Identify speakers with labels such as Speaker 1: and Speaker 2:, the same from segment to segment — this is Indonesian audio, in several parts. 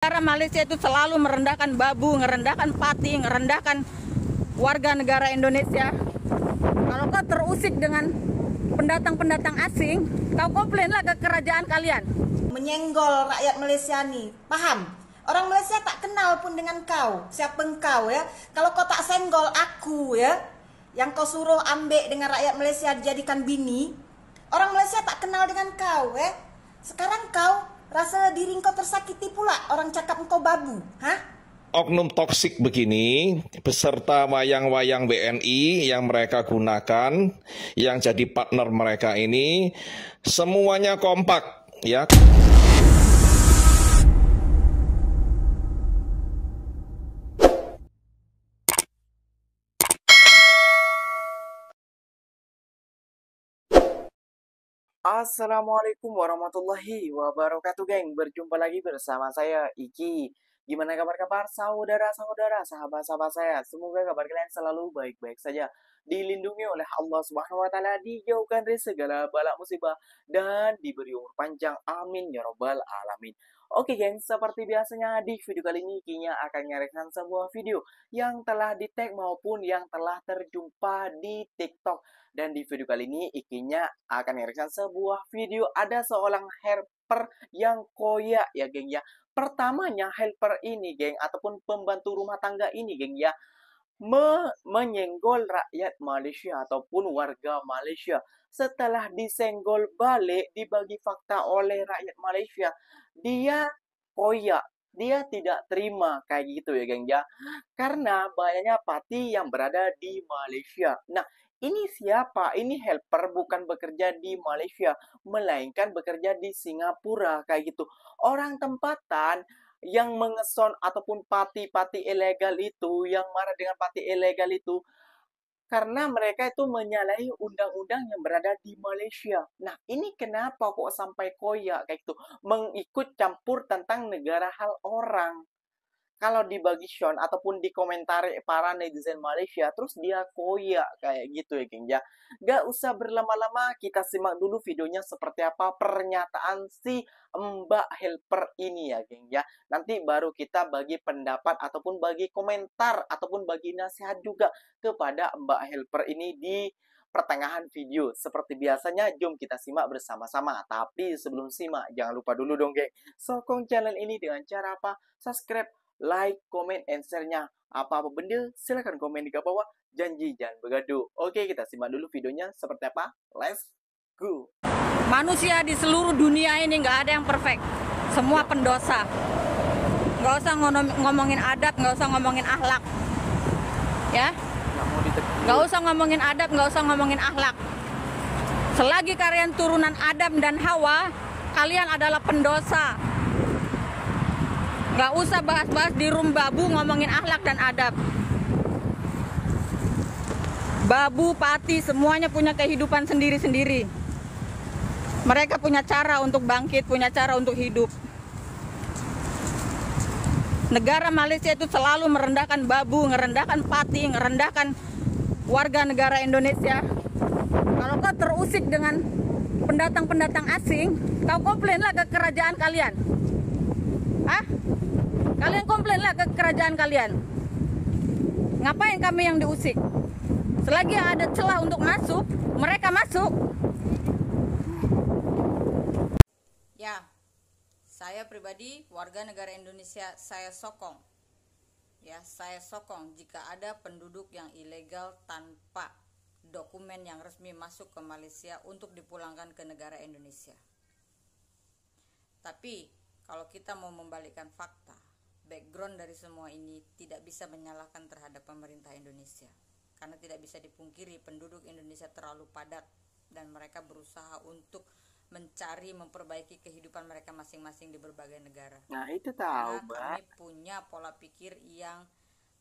Speaker 1: Negara Malaysia itu selalu merendahkan babu, merendahkan pati, merendahkan warga negara Indonesia. Kalau kau terusik dengan pendatang-pendatang asing, kau komplainlah ke kerajaan kalian.
Speaker 2: Menyenggol rakyat Malaysia nih, paham? Orang Malaysia tak kenal pun dengan kau, siapa engkau ya. Kalau kau tak senggol aku ya, yang kau suruh ambek dengan rakyat Malaysia dijadikan bini, orang Malaysia tak kenal dengan kau ya. Sekarang kau rasa diri kau tersakiti pula orang cakap engkau babu, hah?
Speaker 3: Oknum toksik begini beserta wayang-wayang BNI yang mereka gunakan, yang jadi partner mereka ini semuanya kompak ya.
Speaker 4: Assalamualaikum warahmatullahi wabarakatuh, geng. Berjumpa lagi bersama saya, Iki. Gimana kabar-kabar saudara-saudara, sahabat-sahabat saya? Semoga kabar kalian selalu baik-baik saja. Dilindungi oleh Allah Subhanahu wa taala, dijauhkan dari segala bala musibah dan diberi umur panjang. Amin ya rabbal alamin. Oke, geng, seperti biasanya di video kali ini Kinya akan menyarankan sebuah video yang telah di-tag maupun yang telah terjumpa di TikTok. Dan di video kali ini Ikinya akan menyarankan sebuah video ada seorang helper yang koyak ya, geng ya. Pertamanya helper ini, geng, ataupun pembantu rumah tangga ini, geng ya, menyenggol rakyat Malaysia ataupun warga Malaysia. Setelah disenggol balik, dibagi fakta oleh rakyat Malaysia, dia koyak, dia tidak terima kayak gitu ya, geng ya, karena banyaknya pati yang berada di Malaysia. Nah, ini siapa? Ini helper bukan bekerja di Malaysia, melainkan bekerja di Singapura kayak gitu. Orang tempatan yang mengeson ataupun pati-pati ilegal itu, yang marah dengan pati ilegal itu, karena mereka itu menyalahi undang-undang yang berada di Malaysia. Nah, ini kenapa kok sampai koyak kayak gitu, mengikut campur tentang negara hal orang. Kalau dibagi Sean ataupun dikomentari para netizen Malaysia, terus dia koyak kayak gitu ya, geng ya. Gak usah berlama-lama, kita simak dulu videonya seperti apa pernyataan si Mbak Helper ini ya, geng ya. Nanti baru kita bagi pendapat ataupun bagi komentar ataupun bagi nasihat juga kepada Mbak Helper ini di pertengahan video. Seperti biasanya, jom kita simak bersama-sama. Tapi sebelum simak, jangan lupa dulu dong, geng, sokong channel ini dengan cara apa? Subscribe, like, comment, and share-nya. Apa-apa benda, silahkan komen di bawah. Janji jangan begaduh. Oke, kita simak dulu videonya seperti apa. Let's go.
Speaker 1: Manusia di seluruh dunia ini nggak ada yang perfect. Semua pendosa. Nggak usah ngomongin adat, nggak usah ngomongin akhlak. Ya? Nggak usah ngomongin adat, nggak usah ngomongin akhlak. Selagi kalian turunan Adam dan Hawa, kalian adalah pendosa. Nggak usah bahas-bahas di room babu ngomongin akhlak dan adab. Babu, pati, semuanya punya kehidupan sendiri-sendiri. Mereka punya cara untuk bangkit, punya cara untuk hidup. Negara Malaysia itu selalu merendahkan babu, merendahkan pati, merendahkan warga negara Indonesia. Kalau kau terusik dengan pendatang-pendatang asing, kau komplainlah ke kerajaan kalian. Hah? Kalian komplainlah ke kerajaan kalian. Ngapain kami yang diusik? Selagi ada celah untuk masuk, mereka masuk. Ya, saya pribadi warga negara Indonesia, saya sokong. Ya, saya sokong jika ada penduduk yang ilegal tanpa dokumen yang resmi masuk ke Malaysia untuk dipulangkan ke negara Indonesia. Tapi kalau kita mau membalikkan fakta, background dari semua ini tidak bisa menyalahkan terhadap pemerintah Indonesia. Karena tidak bisa dipungkiri penduduk Indonesia terlalu padat dan mereka berusaha untuk mencari, memperbaiki kehidupan mereka masing-masing di berbagai negara.
Speaker 4: Nah, itu tahu,
Speaker 1: Mbak. Kami punya pola pikir yang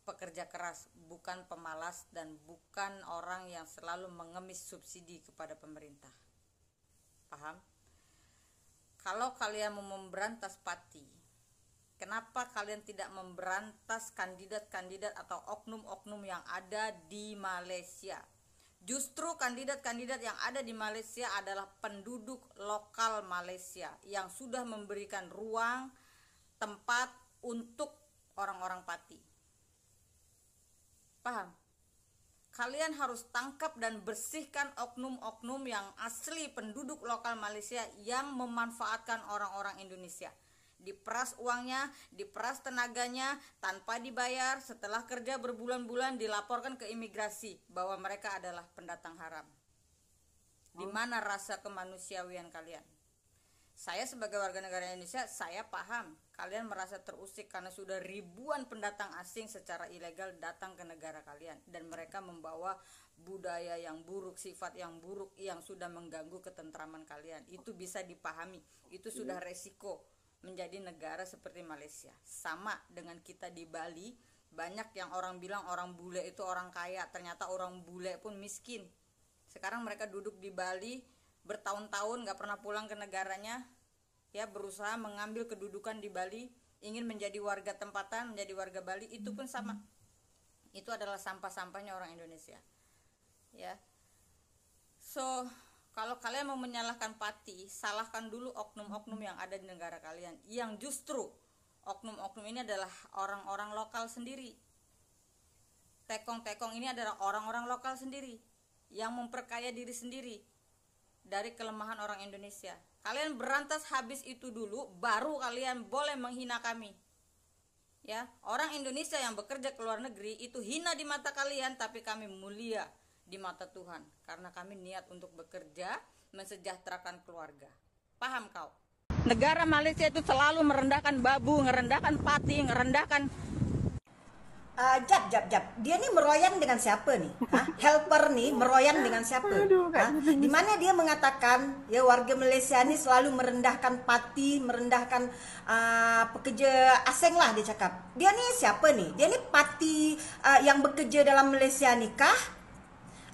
Speaker 1: pekerja keras, bukan pemalas dan bukan orang yang selalu mengemis subsidi kepada pemerintah. Paham? Kalau kalian mau memberantas pati, kenapa kalian tidak memberantas kandidat-kandidat atau oknum-oknum yang ada di Malaysia? Justru kandidat-kandidat yang ada di Malaysia adalah penduduk lokal Malaysia yang sudah memberikan ruang, tempat, untuk orang-orang Pati. Paham? Kalian harus tangkap dan bersihkan oknum-oknum yang asli penduduk lokal Malaysia yang memanfaatkan orang-orang Indonesia. Diperas uangnya, diperas tenaganya tanpa dibayar. Setelah kerja berbulan-bulan dilaporkan ke imigrasi bahwa mereka adalah pendatang haram. Di mana rasa kemanusiaan kalian? Saya sebagai warga negara Indonesia, saya paham kalian merasa terusik karena sudah ribuan pendatang asing secara ilegal datang ke negara kalian dan mereka membawa budaya yang buruk, sifat yang buruk yang sudah mengganggu ketentraman kalian. Itu bisa dipahami. Itu sudah resiko menjadi negara seperti Malaysia. Sama dengan kita di Bali, banyak yang orang bilang orang bule itu orang kaya, ternyata orang bule pun miskin. Sekarang mereka duduk di Bali bertahun-tahun gak pernah pulang ke negaranya, ya, berusaha mengambil kedudukan di Bali, ingin menjadi warga tempatan, menjadi warga Bali. Itu pun sama, itu adalah sampah-sampahnya orang Indonesia, ya. So kalau kalian mau menyalahkan Pati, salahkan dulu oknum-oknum yang ada di negara kalian, yang justru oknum-oknum ini adalah orang-orang lokal sendiri. Tekong-tekong ini adalah orang-orang lokal sendiri yang memperkaya diri sendiri dari kelemahan orang Indonesia. Kalian berantas habis itu dulu, baru kalian boleh menghina kami. Ya, orang Indonesia yang bekerja ke luar negeri itu hina di mata kalian, tapi kami mulia di mata Tuhan karena kami niat untuk bekerja mensejahterakan keluarga. Paham kau? Negara Malaysia itu selalu merendahkan babu, merendahkan Pati, merendahkan.
Speaker 2: Jap. Dia nih meroyan dengan siapa nih? Hah? Helper nih meroyan dengan siapa? Hah? Di mana dia mengatakan ya warga Malaysia nih selalu merendahkan Pati, merendahkan pekerja asing lah dia cakap. Dia nih siapa nih? Dia nih Pati yang bekerja dalam Malaysia nikah?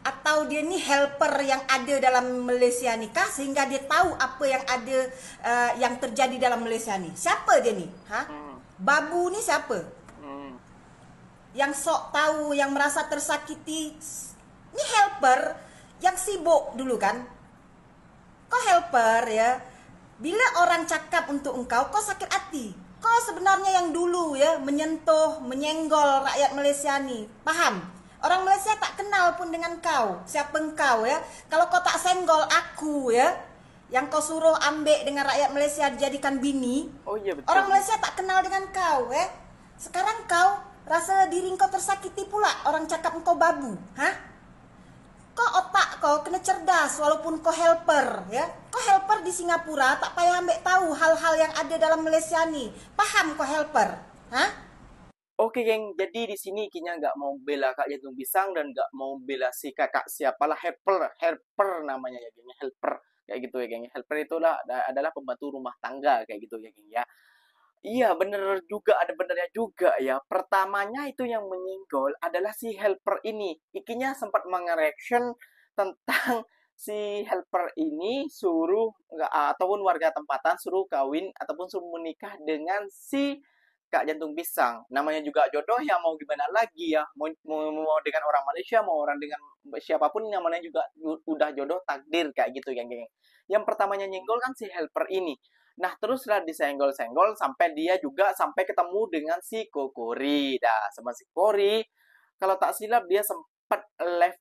Speaker 2: Atau dia nih helper yang ada dalam Malaysia nikah sehingga dia tahu apa yang ada yang terjadi dalam Malaysia nih? Siapa dia nih? Hah? Babu nih siapa? Yang sok tahu, yang merasa tersakiti. Ini helper yang sibuk dulu kan. Kau helper ya, bila orang cakap untuk engkau, kau sakit hati. Kau sebenarnya yang dulu ya menyentuh, menyenggol rakyat Malaysia nih. Paham? Orang Malaysia tak kenal pun dengan kau. Siapa engkau ya? Kalau kau tak senggol aku ya, yang kau suruh ambil dengan rakyat Malaysia dijadikan bini.
Speaker 4: Oh iya betul.
Speaker 2: Orang Malaysia tak kenal dengan kau ya. Sekarang kau rasa diri kau tersakiti pula orang cakap engkau babu, hah? Kau otak kau kena cerdas walaupun kau helper, ya? Kau helper di Singapura tak payah ambek tahu hal-hal yang ada dalam Malaysia nih. Paham kau helper, hah?
Speaker 4: Oke geng, jadi di sini Kinya nggak mau bela Kak Jantung Pisang dan nggak mau bela si kakak siapalah helper namanya ya geng, helper kayak gitu ya geng. Helper itulah adalah pembantu rumah tangga kayak gitu ya geng ya. Iya, bener juga, ada benernya juga ya. Pertamanya itu yang menyinggol adalah si helper ini. Ikinya sempat mengereaction tentang si helper ini suruh, ataupun warga tempatan suruh kawin, ataupun suruh menikah dengan si Kak Jantung Pisang. Namanya juga jodoh ya, mau gimana lagi ya. Mau dengan orang Malaysia, mau orang dengan siapapun, namanya juga udah jodoh takdir kayak gitu, geng-geng. Yang pertamanya nyenggol kan si helper ini. Nah, teruslah disenggol-senggol sampai dia juga sampai ketemu dengan si Kokori. Dah, sama si Kokori, kalau tak silap dia sempat live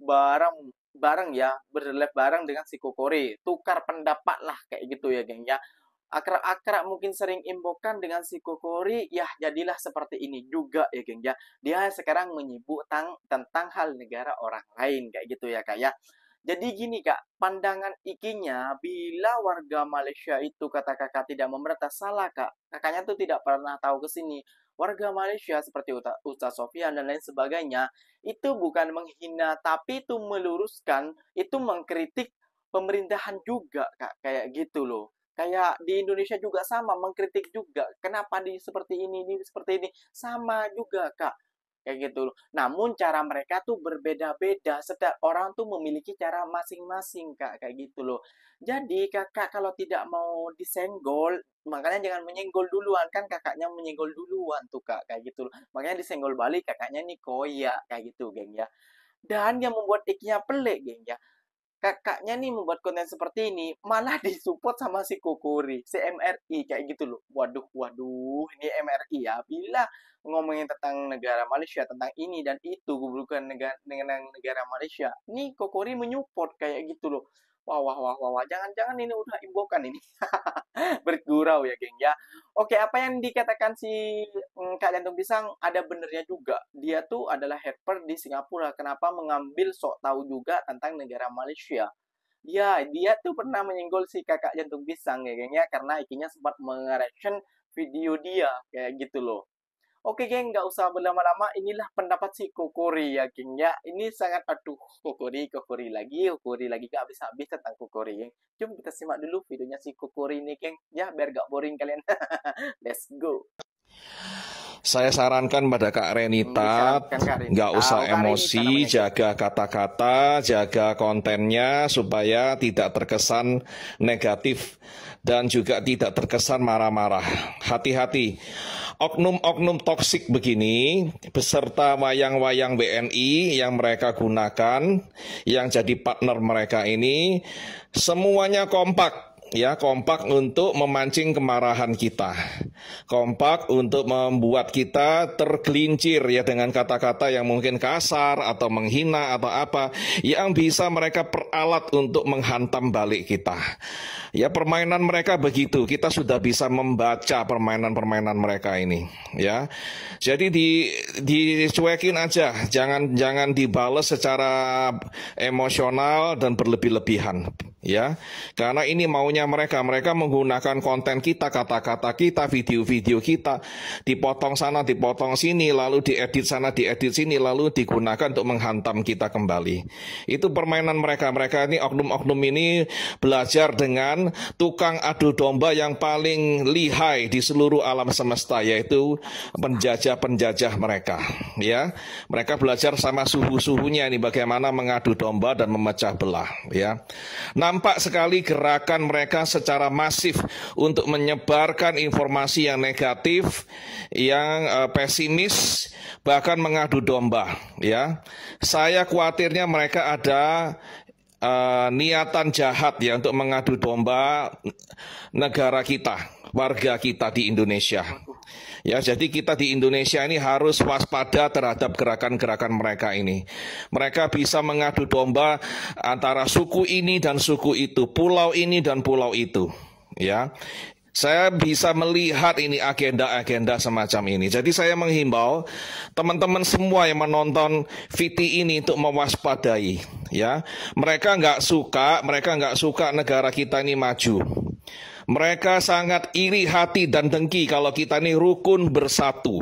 Speaker 4: bareng ya, berlive bareng dengan si Kokori. Tukar pendapat lah kayak gitu ya, geng ya. Akrab-akrab mungkin sering imbokan dengan si Kokori, ya jadilah seperti ini juga ya, geng ya. Dia sekarang menyibuk tentang hal negara orang lain kayak gitu ya, kayak. Jadi gini kak, pandangan ikinya bila warga Malaysia itu kata kakak tidak memberantas salah kak, kakaknya tuh tidak pernah tahu ke sini. Warga Malaysia seperti Ustaz Sofian dan lain sebagainya itu bukan menghina tapi itu meluruskan, itu mengkritik pemerintahan juga kak, kayak gitu loh. Kayak di Indonesia juga sama, mengkritik juga. Kenapa seperti ini seperti ini sama juga kak. Kayak gitu loh. Namun cara mereka tuh berbeda-beda. Setiap orang tuh memiliki cara masing-masing, Kak. Kayak gitu loh. Jadi, Kakak kalau tidak mau disenggol, makanya jangan menyenggol duluan. Kan kakaknya menyenggol duluan tuh, Kak. Kayak gitu loh. Makanya disenggol balik, kakaknya nih koyak. Kayak gitu, geng ya. Dan yang membuat ikinya pelik, geng ya. kakaknya nih membuat konten seperti ini malah disupport sama si Kokori, si MRI kayak gitu loh. Waduh, waduh, ini MRI ya. Bila ngomongin tentang negara Malaysia, tentang ini dan itu, bukan dengan negara Malaysia. Nih Kokori menyupport kayak gitu loh. Wah, wah, wah, wah, wah. Jangan-jangan ini udah imbokan ini. Bergurau ya, geng ya. Oke, apa yang dikatakan si Kak Jantung Pisang ada benernya juga. Dia tuh adalah helper di Singapura. Kenapa mengambil sok tahu juga tentang negara Malaysia? Ya, dia tuh pernah menyenggol si Kakak Jantung Pisang ya, geng ya, karena ikinya sempat mengereaction video dia kayak gitu loh. Oke, geng, nggak usah berlama-lama. Inilah pendapat si Kokori ya, geng ya. Ini sangat aduh, Kokori lagi gak habis-habis tentang Kokori, geng. Jom kita simak dulu videonya si Kokori ini, geng. Ya, biar gak boring kalian. Let's go.
Speaker 3: Saya sarankan pada Kak Renita, nggak usah emosi, jaga kata-kata, jaga kontennya supaya tidak terkesan negatif dan juga tidak terkesan marah-marah. Hati-hati, oknum-oknum toksik begini beserta wayang-wayang BNI yang mereka gunakan, yang jadi partner mereka ini, semuanya kompak. Ya, kompak untuk memancing kemarahan kita. Kompak untuk membuat kita tergelincir ya dengan kata-kata yang mungkin kasar atau menghina atau apa yang bisa mereka peralat untuk menghantam balik kita. Ya, permainan mereka begitu. Kita sudah bisa membaca permainan-permainan mereka ini, ya. Jadi dicuekin aja, jangan dibalas secara emosional dan berlebih-lebihan, ya. Karena ini maunya mereka menggunakan konten kita, kata-kata kita, video-video kita, dipotong sana, dipotong sini, lalu diedit sana, diedit sini, lalu digunakan untuk menghantam kita kembali. Itu permainan mereka. Mereka ini oknum-oknum ini belajar dengan tukang adu domba yang paling lihai di seluruh alam semesta, yaitu penjajah-penjajah mereka. Ya, mereka belajar sama suhu-suhunya ini bagaimana mengadu domba dan memecah belah. Ya, nampak sekali gerakan mereka secara masif untuk menyebarkan informasi yang negatif, yang pesimis, bahkan mengadu domba. Ya, saya khawatirnya mereka ada niatan jahat ya untuk mengadu domba negara kita, warga kita di Indonesia. Ya, jadi kita di Indonesia ini harus waspada terhadap gerakan-gerakan mereka ini. Mereka bisa mengadu domba antara suku ini dan suku itu, pulau ini dan pulau itu. Ya, saya bisa melihat ini agenda-agenda semacam ini. Jadi saya menghimbau teman-teman semua yang menonton VT ini untuk mewaspadai. Ya, mereka nggak suka negara kita ini maju. Mereka sangat iri hati dan dengki kalau kita ini rukun bersatu.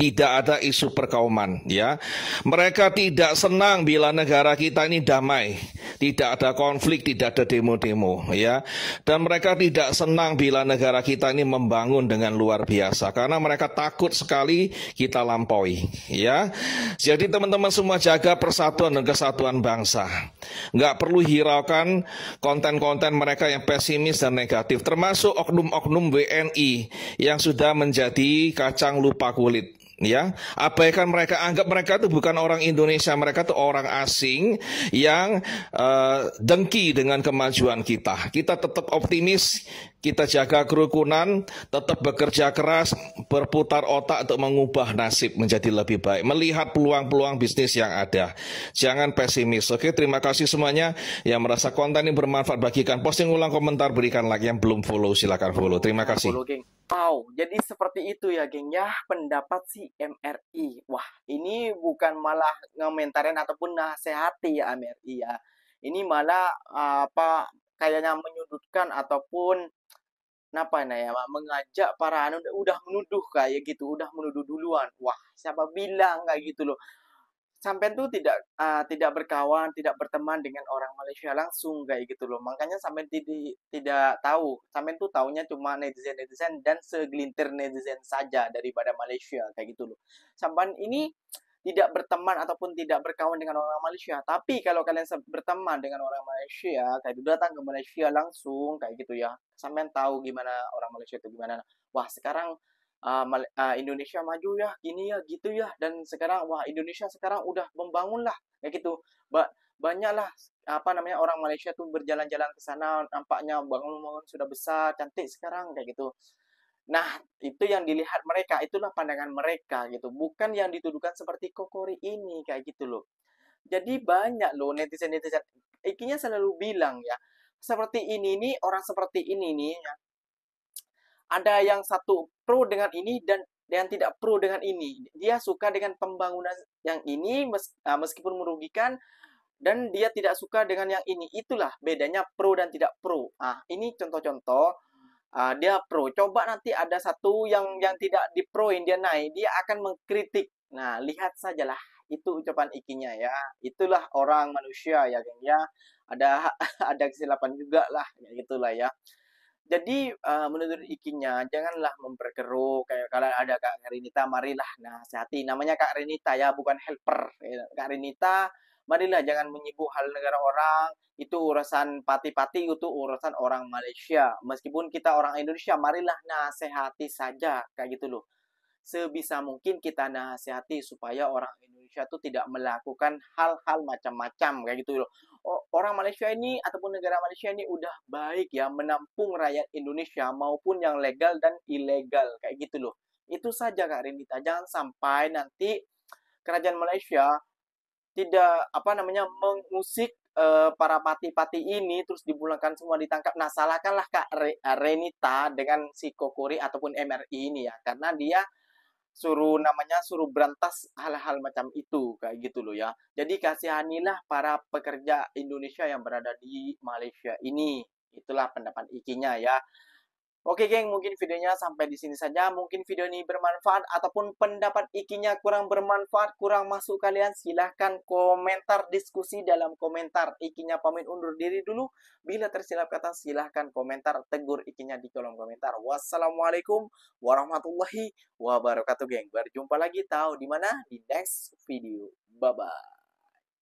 Speaker 3: Tidak ada isu perkauman, ya. Mereka tidak senang bila negara kita ini damai, tidak ada konflik, tidak ada demo-demo, ya. Dan mereka tidak senang bila negara kita ini membangun dengan luar biasa, karena mereka takut sekali kita lampaui, ya. Jadi teman-teman semua jaga persatuan dan kesatuan bangsa. Nggak perlu hiraukan konten-konten mereka yang pesimis dan negatif, termasuk oknum-oknum WNI yang sudah menjadi kacang lupa kulit. Ya, abaikan mereka, anggap mereka itu bukan orang Indonesia, mereka itu orang asing yang dengki dengan kemajuan kita. Kita tetap optimis, kita jaga kerukunan, tetap bekerja keras, berputar otak untuk mengubah nasib menjadi lebih baik, melihat peluang-peluang bisnis yang ada. Jangan pesimis. Oke, terima kasih semuanya yang merasa konten ini bermanfaat bagikan. Posting ulang, komentar, berikan like. Yang belum follow silakan follow. Terima kasih.
Speaker 4: Wow, jadi seperti itu ya, geng ya, pendapat si MRI. Wah, ini bukan malah ngomentarin ataupun nasihati ya MRI ya. Ini malah kayaknya menyudutkan ataupun mengajak para udah menuduh kayak gitu, udah menuduh duluan. Wah, siapa bilang kayak gitu loh. Sampai tuh tidak berkawan, tidak berteman dengan orang Malaysia langsung kayak gitu loh. Makanya sampai tidak tahu. Sampai tuh taunya cuma netizen-netizen dan segelintir netizen saja daripada Malaysia kayak gitu loh. Sampai ini tidak berteman ataupun tidak berkawan dengan orang Malaysia. Tapi kalau kalian berteman dengan orang Malaysia, kayak itu datang ke Malaysia langsung kayak gitu ya. Sampai tahu gimana orang Malaysia itu gimana. Wah, sekarang Indonesia maju ya, gini ya, gitu ya, dan sekarang wah Indonesia sekarang udah membangun lah kayak gitu. banyaklah orang Malaysia tuh berjalan-jalan ke sana, nampaknya bangun-bangun sudah besar, cantik sekarang kayak gitu. Nah, itu yang dilihat mereka, itulah pandangan mereka gitu. Bukan yang dituduhkan seperti Kokori ini kayak gitu loh. Jadi banyak loh netizen-netizen. Ikinya selalu bilang ya, seperti ini nih, orang seperti ini nih ya, ada yang satu pro dengan ini dan yang tidak pro dengan ini. Dia suka dengan pembangunan yang ini meskipun merugikan, dan dia tidak suka dengan yang ini. Itulah bedanya pro dan tidak pro. Ini contoh-contoh. Dia pro. Coba nanti ada satu yang tidak diproin, dia naik, dia akan mengkritik. Nah, lihat sajalah. Itu ucapan ikinya ya. Itulah orang manusia ya, geng ya. Ada ada kesilapan juga lah, ya gitulah ya. Jadi menurut ikinya janganlah memperkeruh, kayak kalau ada Kak Renita, marilah nasihati. Namanya Kak Renita ya, bukan helper. Kak Renita, marilah jangan menyibuk hal negara orang. Itu urusan pati-pati, itu urusan orang Malaysia. Meskipun kita orang Indonesia, marilah nasihati saja kayak gitu loh. Sebisa mungkin kita nasihati supaya orang Indonesia tuh tidak melakukan hal-hal macam-macam kayak gitu loh. Orang Malaysia ini ataupun negara Malaysia ini udah baik ya menampung rakyat Indonesia maupun yang legal dan ilegal kayak gitu loh. Itu saja Kak Renita. Jangan sampai nanti kerajaan Malaysia tidak mengusik para pati-pati ini terus dipulangkan semua, ditangkap. Nah, salahkanlah Kak Renita dengan si Kokori ataupun MRI ini ya, karena dia suruh berantas hal-hal macam itu kayak gitu loh ya. Jadi kasihanilah para pekerja Indonesia yang berada di Malaysia ini. Itulah pendapat ikinya ya. Oke geng, mungkin videonya sampai di sini saja. Mungkin video ini bermanfaat ataupun pendapat ikinya kurang bermanfaat, kurang masuk kalian, silahkan komentar, diskusi dalam komentar. Ikinya pamit undur diri dulu. Bila tersilap kata silahkan komentar, tegur ikinya di kolom komentar. Wassalamualaikum warahmatullahi wabarakatuh geng. Berjumpa lagi tahu di mana di next video. Bye bye.